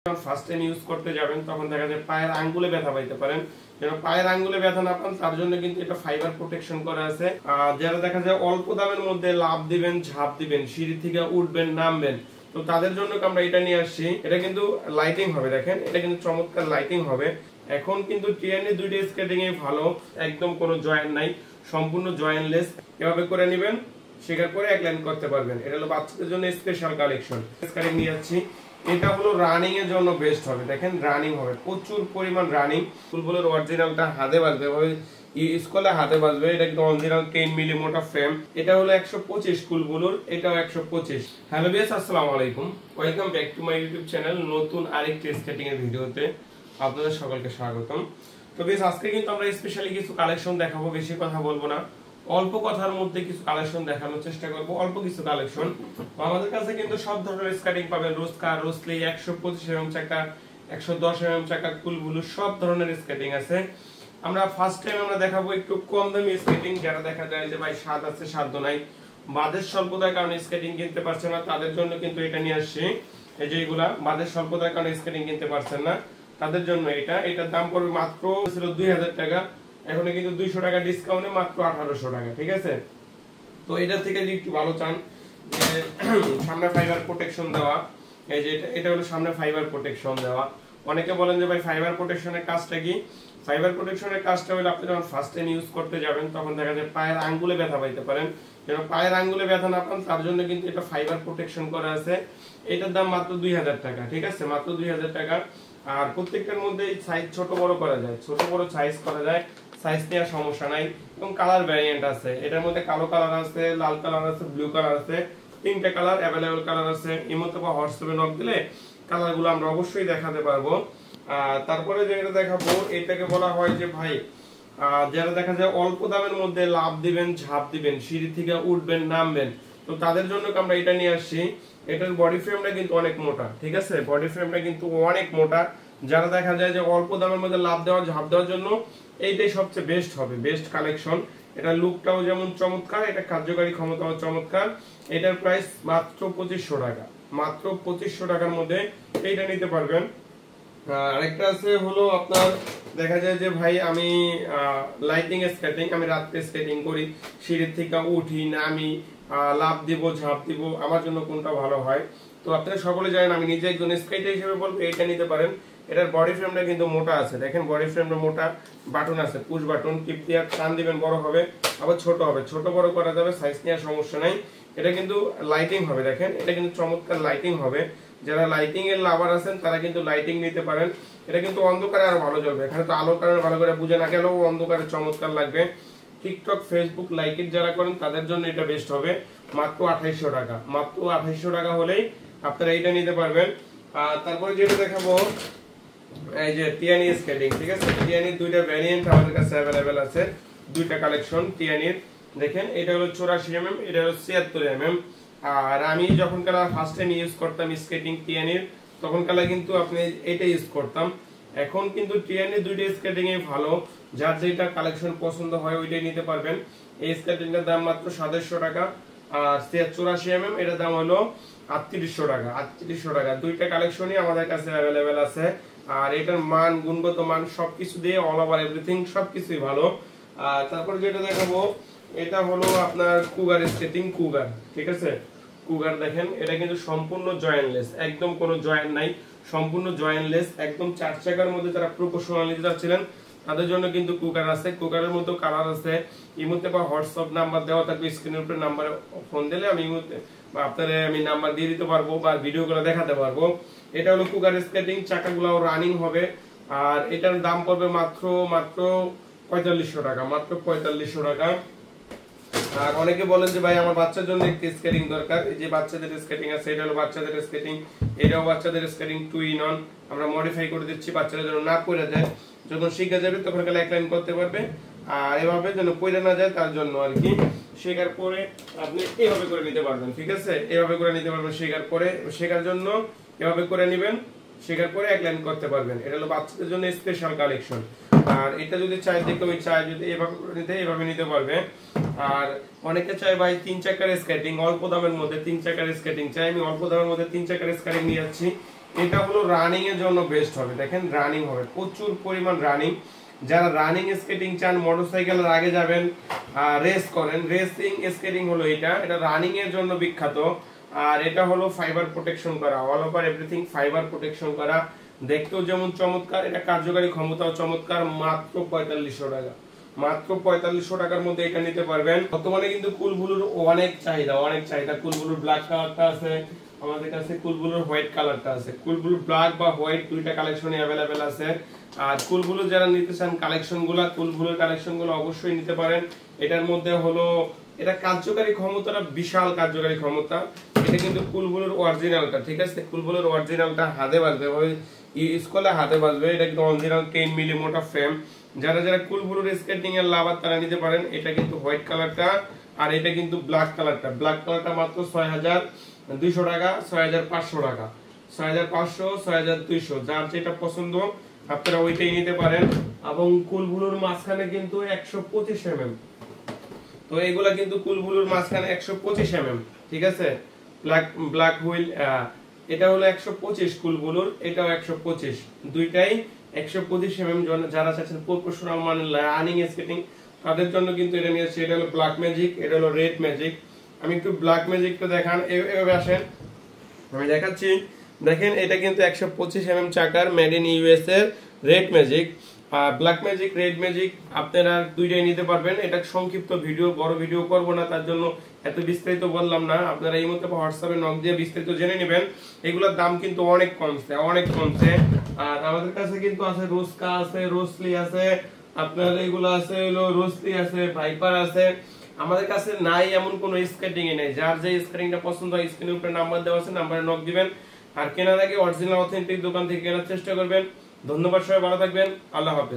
First time use করতে যাবেন তখন দেখা যায় পায়ের আঙ্গুলে ব্যথা পাইতে পারেন। যেন পায়ের আঙ্গুলে ব্যথা না পান তার জন্য কিন্তু এটা ফাইবার প্রোটেকশন করা আছে। যারা দেখা যায় অল্প দামের মধ্যে লাভ দিবেন, ঝাঁপ দিবেন, সিঁড়ি থেকে উঠবেন, নামবেন, তো তাদের জন্য আমরা এটা নিয়ে আসছি। এটা কিন্তু লাইটিং হবে, দেখেন এটা কিন্তু চমৎকার লাইটিং হবে। এখন কিন্তু টিয়ানি দুইটা স্কেটিং এ ভালো, একদম কোনো জয়েন্ট নাই, সম্পূর্ণ জয়েন্টলেস। এভাবে করে নেবেন, শেখার পরে এক লাইন করতে পারবেন। এটা হলো বাচ্চাদের জন্য স্পেশাল কালেকশন। স্কেটিং নিয়ে যাচ্ছি, এটা হলো রানিং এর জন্য বেস্ট হবে। দেখেন রানিং হবে, প্রচুর পরিমাণ রানিং। ফুলগুলোর অরিজিনালটা হাতে বাজবে, স্কুলে হাতে বাজবে। এটা কিন্তু অরিজিনাল 10 মিলি মোটা ফ্রেম। এটা হলো 125 কুলগুলোর, এটাও 125। হ্যালো ভিউয়ার্স, আসসালামু আলাইকুম, welcome back to my YouTube channel. নতুন আরেকটি স্কেটিং এর ভিডিওতে আপনাদের সকলকে স্বাগতম। তো ভিউয়ার্স, আজকে কিন্তু আমরা স্পেশালি কিছু কালেকশন দেখাবো, বেশি কথা বলবো না, অল্প কথার মধ্যে কিছু কালেকশন দেখানোর চেষ্টা করব। অল্প কিছু কালেকশন। আমাদের কাছে কিন্তু সব ধরনের স্কেটিং পাবেন, রোজকার, রোজলি, 125 mm চাকা, 110 mm চাকা, কুলবুলু, সব ধরনের স্কেটিং আছে। আমরা ফার্স্ট টাইম আমরা দেখাবো একটু কম দামি স্কেটিং, যারা দেখা যায় যে ভাই স্বাদ আছে সাধ্য নাই, বাজেট স্বল্পতার কারণে স্কেটিং কিনতে পারছে না, তাদের জন্য কিন্তু এটা নিয়ে আসছি। এই যে এগুলা বাজেট স্বল্পতার কারণে স্কেটিং কিনতে পারছেন না, তাদের জন্য এটার দাম পড়বে মাত্র ছিল 2000 টাকা। এখন কিন্তু 200 টাকা ডিসকাউন্টে মাত্র 1800 টাকা, ঠিক আছে। তো এটা থেকে যদি একটু ভালো চান, যে সামনে ফাইবার প্রোটেকশন দেওয়া, এই যে এটা হলো সামনে ফাইবার প্রোটেকশন দেওয়া। অনেকে বলেন যে ভাই ফাইবার প্রোটেকশনের কাজটা কি? ফাইবার প্রোটেকশনের কাজটা হলো আপনি যখন ফার্স্ট টাইম ইউজ করতে যাবেন তখন দেখা যায় পায়ের আঙ্গুলে ব্যথা পাইতে পারেন। যেন পায়ের আঙ্গুলে ব্যথা না পান তার জন্য কিন্তু এটা ফাইবার প্রোটেকশন করা আছে। এটার দাম মাত্র 2000 টাকা, ঠিক আছে, মাত্র 2000 টাকা। আর প্রত্যেকটার মধ্যে সাইজ ছোট বড় করা যায়, ছোট বড় সাইজ করা যায়, সাইজ নেওয়ার সমস্যা নাই। এবং কালার ভ্যারিয়েন্ট আছে, এটার মধ্যে কালো কালার আছে, লাল কালার আছে, ব্লু কালার আছে, তিনটা কালার অ্যাভেলেবল কালার আছে। ইমোতে বা হোয়াটসঅ্যাপে নক দিলে কালারগুলো আমরা অবশ্যই দেখাতে পারবো। তারপরে যেটা দেখাবো, এটাকে বলা হয় যে ভাই যারা দেখা যায় অল্প দামের মধ্যে লাভ দিবেন, ঝাঁপ দিবেন, সিঁড়ি থেকে উঠবেন, নামবেন, তো তাদের জন্য আমরা এটা নিয়ে আসছি। এটার বডি ফ্রেমটা কিন্তু অনেক মোটা, ঠিক আছে, বডি ফ্রেমটা কিন্তু অনেক মোটা। যারা দেখা যায় যে অল্প দামের মধ্যে লাভ দেওয়া, ঝাঁপ দেওয়ার জন্য এইটাই সবচেয়ে বেস্ট হবে, বেস্ট কালেকশন। এটা লুকটাও যেমন চমৎকার, এটা কার্যকারী ক্ষমতাও চমৎকার। এটার প্রাইস মাত্র 2500 টাকা, মাত্র 2500 টাকার মধ্যে এইটা নিতে পারবেন। আরেকটা আছে হলো আপনার, দেখা যায় যে ভাই আমি লাইটিং স্কেটিং, আমি রাত্রে স্কেটিং করি, সিঁড়ির থেকে উঠি, নামি, লাভ দিব, ঝাঁপ দিব, আমার জন্য কোনটা ভালো হয়? তো আপনারা সকলে জানেন, আমি নিজে একজন স্কেটার হিসেবে বলবো এটা নিতে পারেন। এটার বডি ফ্রেমটা কিন্তু মোটা আছে, দেখেন বডি ফ্রেমটা মোটা, বাটন আছে, পুশ বাটন, টিপ দিয়ে টান দিবেন, বড় হবে, আবার ছোট হবে, ছোট বড় করা যাবে, সাইজ নেওয়ার সমস্যা নাই। এটা কিন্তু লাইটিং হবে, দেখেন এটা কিন্তু চমৎকার লাইটিং হবে। যারা লাইটিং এর লাভার আছেন তারা কিন্তু লাইটিং নিতে পারেন। এটা কিন্তু অন্ধকারে আরো ভালো জ্বলবে, এখানে তো আলোর কারণে ভালো করে বুঝে না গেলেও অন্ধকারে চমৎকার লাগবে। টিকটক, ফেসবুক, লাইকিং যারা করেন তাদের জন্য এটা বেস্ট হবে। মাত্র 2800 টাকা, মাত্র 2800 টাকা হলেই আপনারা এটা নিতে পারবেন। তারপরে যেটা দেখাবো, এই যে টিয়ানি স্কেটিং, ঠিক আছে, টিয়ানির দুইটা ভ্যারিয়েন্ট আমাদের কাছে অ্যাভেলেবেল আছে, দুইটা কালেকশন টিয়ানির। দেখেন এটা হলো 84 mm, এটা হলো 76 mm। আর আমি যখন কালা ফার্স্ট টাইম ইউজ করতাম স্কেটিং টিয়ানির, তখন কালা কিন্তু আপনি এটা ইউজ করতাম। এখন কিন্তু টিয়ানির দুইটা স্কেটিং এ ভালো, যার যেটা কালেকশন পছন্দ হয় ওইটাই নিতে পারবেন। এই স্কেটিংটার দাম মাত্র 2700 টাকা। আর 84 mm এটার দাম হলো 3800 টাকা, 3800 টাকা। দুইটা কালেকশনই আমাদের কাছে অ্যাভেলেবেল আছে। আর এটার মান, গুণগত মান সবকিছু দিয়ে অল ওভার এভরিথিং সবকিছুই ভালো। আর তারপর যেটা দেখাবো, এটা হলো আপনার কুগার স্কেটিং, কুগার, ঠিক আছে, কুগার। দেখেন এটা কিন্তু সম্পূর্ণ জয়েন্টলেস, একদম কোনো জয়েন্ট নাই, সম্পূর্ণ জয়েন্টলেস, একদম 4 চাকার মধ্যে যারা প্রফেশনাল নিতে যাচ্ছিলেন তাদের জন্য কিন্তু কুকার আছে। কুকারের মধ্যে কালার আছে, ইমোতে বা হোয়াটসঅ্যাপ নাম্বার দেওয়া থাকবে, স্ক্রিনের উপরে নাম্বারে ফোন দিলে আমি ইমোতে বা আপনারা আমি নাম্বার দিয়ে দিতে পারবো বা ভিডিওগুলো দেখাতে পারবো। এটা হলো কুকার স্কেটিং, চাকাগুলো রানিং হবে। আর এটার দাম পড়বে মাত্র 4500 টাকা, মাত্র 4500 টাকা। আর অনেকে বলেন যে ভাই আমার বাচ্চার জন্য একটি স্কেটিং দরকার, এই যে বাচ্চাদের স্কেটিং আছে, এটা হলো বাচ্চাদের স্কেটিং, এটাও বাচ্চাদের স্কেটিং 2 in 1। আমরা মডিফাই করে দিচ্ছি বাচ্চাদের জন্য না পড়ে যায়, যখন শিখে যাবে তখন এক লাইন করতে পারবে। আর এভাবে যেন পড়ে না যায় তার জন্য আর কি, শেখার পরে আপনি এভাবে করে নিতে পারবেন, ঠিক আছে, এভাবে করে নিতে পারবেন। শেখার পরে, শেখার জন্য এভাবে করে নেবেন, শেখার পরে এক লাইন করতে পারবেন। এটা হলো বাচ্চাদের জন্য স্পেশাল কালেকশন। আর এটা যদি চাই দেখে ওই চাই যদি এভাবে নিতে, এভাবে নিতে পারবে। আর অনেকে চায় ভাই 3 চাকার স্কেটিং, অল্প দামের মধ্যে 3 চাকার স্কেটিং চাই, আমি অল্প দামের মধ্যে 3 চাকার স্কেটিং নিয়ে যাচ্ছি। এটা হলো রানিং এর জন্য বেস্ট হবে। দেখেন রানিং হবে, প্রচুর পরিমাণ রানিং। যারা রানিং স্কেটিং চান, মোটরসাইকেলের আগে যাবেন, রেস করেন, রেসিং স্কেটিং হলো এটা রানিং এর জন্য বিখ্যাত। আর এটা হলো ফাইবার প্রোটেকশন করা, all over everything fibre protection করা, দেখতেও যেমন চমৎকার, এটা কার্যকারী ক্ষমতাও চমৎকার। মাত্র 4500 টাকা, মাত্র 4500 টাকার মধ্যে এটা নিতে পারবেন। বর্তমানে কিন্তু কুলবুলুর অনেক চাহিদা, অনেক চাহিদা। কুলবুলুর ব্ল্যাক কালারটা আছে আমাদের কাছে, কুলবুলুর হোয়াইট কালারটা আছে। কুলবুলু ব্ল্যাক বা হোয়াইট দুইটা কালেকশনই অ্যাভেলেবেল আছে। আর কুলবুলু যারা নিতে চান কালেকশনগুলো, কুলবুলুর কালেকশনগুলো অবশ্যই নিতে পারেন। এটার মধ্যে হলো এটা কার্যকারী ক্ষমতাটা বিশাল কার্যকারী ক্ষমতা। এটা কিন্তু কুলবুলুর অরিজিনালটা, ঠিক আছে? কুলবুলুর অরিজিনালটা হাতে বাজবে, স্কুলে হাতে বাজবে। এটা কিন্তু অরিজিনাল 10 মিলি মোটা ফ্রেম। যারা যারা কুলবুলুর স্কেটিং এর লাভার তারা নিতে পারেন। এটা কিন্তু হোয়াইট কালারটা, আর এটা কিন্তু ব্ল্যাক কালারটা। ব্ল্যাক কালারটা মাত্র 6200 টাকা, 6500 টাকা, 6500, 6200, যার যেটা পছন্দ আপনারা ওইটাই নিতে পারেন। এবং কুলবুলুর মাঝখানে কিন্তু 125 mm, তো এগুলা কিন্তু কুলবুলুর মাঝখানে 125 mm, ঠিক আছে? ব্ল্যাক ব্ল্যাক হুইল, এটা হলো 125 কুলবুলুর, এটাও 125, দুইটাই 125 mm। যারা চাচ্ছেন প্রফেশনাল মানে রানিং স্কেটিং তাদের জন্য কিন্তু এটা নিয়েছে। এটা হলো ব্ল্যাক ম্যাজিক, এটা হলো রেড ম্যাজিক। আমি একটু ব্ল্যাক ম্যাজিকটা দেখান, এভাবে আসেন, আমি দেখাচ্ছি। দেখেন এটা কিন্তু 125 mm চাকার, মেড ইন ইউএস এর red magic. Black magic, red magic আপনারা দুইটাই নিতে পারবেন। এটা সংক্ষিপ্ত ভিডিও, বড় ভিডিও করব না, তার জন্য এত বিস্তারিত বললাম না। আপনারা এই মধ্যে হোয়াটসঅ্যাপে নক দিয়ে বিস্তারিত জেনে নেবেন। এগুলোর দাম কিন্তু অনেক কমছে, অনেক কমছে। আর আমাদের কাছে কিন্তু আছে রোস্কা আছে, রোসলি আছে, আপনার এগুলো আছে হলো রোসলি আছে, ভাইপার আছে। আমাদের কাছে নাই এমন কোনো স্কেটিং এ নেই। যার যে স্কেটিংটা পছন্দ হয় স্ক্রিনের উপরে নাম্বার দেওয়া আছে, নাম্বারে নক দিবেন। আর কেনার আগে অরিজিনাল অথেন্টিক দোকান থেকে কেনার চেষ্টা করবেন। ধন্যবাদ, সবাই ভালো থাকবেন, আল্লাহ হাফেজ।